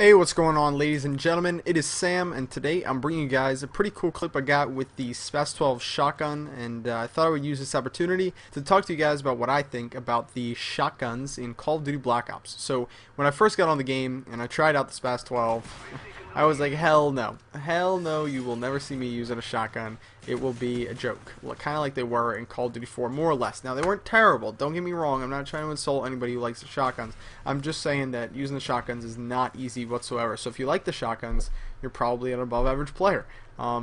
Hey, what's going on, ladies and gentlemen? It is Sam, and today I'm bringing you guys a pretty cool clip I got with the SPAS 12 shotgun, and I thought I would use this opportunity to talk to you guys about what I think about the shotguns in Call of Duty Black Ops. So when I first got on the game and I tried out the SPAS 12, I was like, hell no, you will never see me using a shotgun. It will be a joke, kind of like they were in Call of Duty 4, more or less. Now, they weren't terrible, don't get me wrong, I'm not trying to insult anybody who likes the shotguns. I'm just saying that using the shotguns is not easy whatsoever. So if you like the shotguns, you're probably an above average player.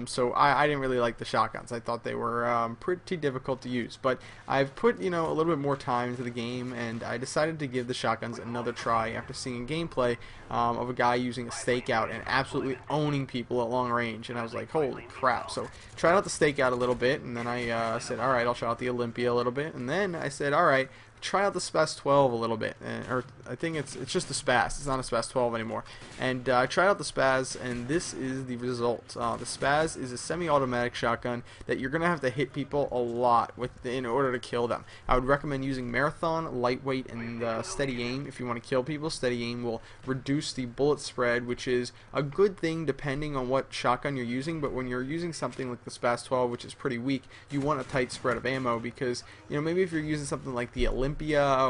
So I didn't really like the shotguns. I thought they were pretty difficult to use. But I've put, a little bit more time into the game, and I decided to give the shotguns another try after seeing gameplay of a guy using a stakeout and absolutely owning people at long range. And I was like, holy crap. So tried out the stakeout a little bit, and then I said, alright, I'll try out the Olympia a little bit. And then I said, alright, try out the SPAS 12 a little bit, or I think it's just the SPAS. It's not a SPAS 12 anymore. And I tried out the SPAS, and this is the result. The SPAS is a semi-automatic shotgun that you're gonna have to hit people a lot with in order to kill them. I would recommend using marathon, lightweight, and steady aim if you want to kill people. Steady aim will reduce the bullet spread, which is a good thing depending on what shotgun you're using. But when you're using something like the SPAS 12, which is pretty weak, you want a tight spread of ammo because maybe if you're using something like the Olympia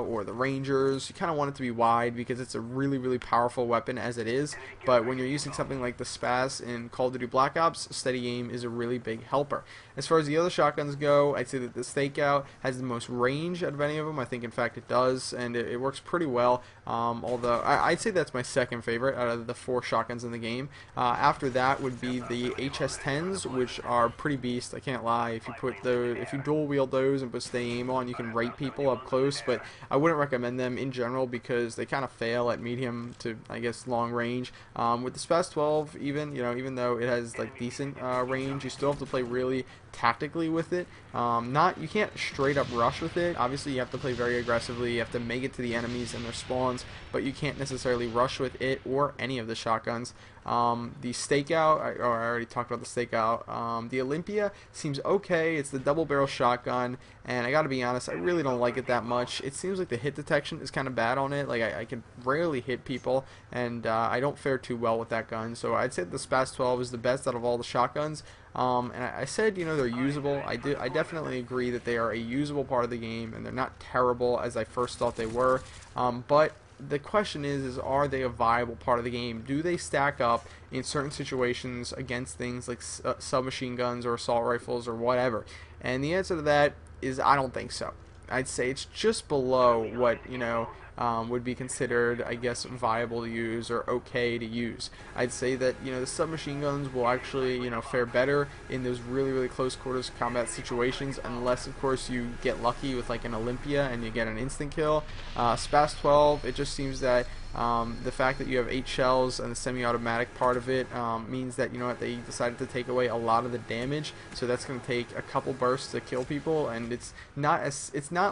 or the Rangers, you kind of want it to be wide because it's a really powerful weapon as it is. But when you're using something like the SPAS in Call of Duty Black Ops, steady aim is a really big helper. As far as the other shotguns go, I'd say that the stakeout has the most range out of any of them. I think in fact it does, and it works pretty well. Although I'd say that's my second favorite out of the 4 shotguns in the game. After that would be the HS10s, which are pretty beast. I can't lie. If you dual wield those and put steady aim on, you can rate people up close. But I wouldn't recommend them in general because they kind of fail at medium to, I guess, long range. With the SPAS 12, even though it has like decent range, you still have to play really tactically with it. You can't straight up rush with it. Obviously, you have to play very aggressively. You have to make it to the enemies and their spawns, but you can't necessarily rush with it or any of the shotguns. The stakeout, I already talked about the stakeout. The Olympia seems okay. It's the double barrel shotgun, and I gotta be honest, I really don't like it that much. It seems like the hit detection is kind of bad on it. Like I can rarely hit people, and I don't fare too well with that gun. So I'd say the SPAS 12 is the best out of all the shotguns. And I said, they're usable. I definitely agree that they are a usable part of the game, and they're not terrible as I first thought they were. But the question is are they a viable part of the game? Do they stack up in certain situations against things like submachine guns or assault rifles or whatever? And the answer to that is I don't think so. I'd say it's just below what, would be considered, I guess, viable to use or okay to use. I'd say that, the submachine guns will actually, fare better in those really close quarters combat situations, unless, of course, you get lucky with like an Olympia and you get an instant kill. SPAS 12, it just seems that the fact that you have 8 shells and the semi-automatic part of it means that they decided to take away a lot of the damage, so that's going to take a couple bursts to kill people, and it's not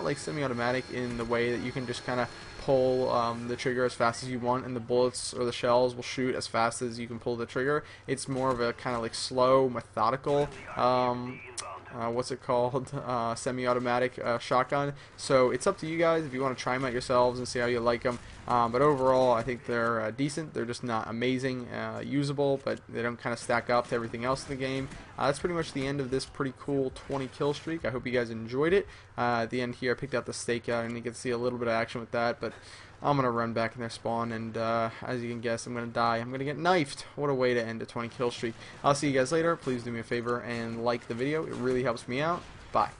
like semi-automatic in the way that you can just kind of pull the trigger as fast as you want and the bullets or the shells will shoot as fast as you can pull the trigger. It's more of a kind of like slow, methodical semi-automatic shotgun. So it's up to you guys if you want to try them out yourselves and see how you like them. But overall, I think they're decent. They're just not amazing, usable, but they don't kind of stack up to everything else in the game. That's pretty much the end of this pretty cool 20 kill streak. I hope you guys enjoyed it. At the end here, I picked out the stakeout, and you can see a little bit of action with that. But I'm gonna run back in their spawn, and as you can guess, I'm gonna die. I'm gonna get knifed. What a way to end a 20 kill streak. I'll see you guys later. Please do me a favor and like the video. It really helps me out. Bye.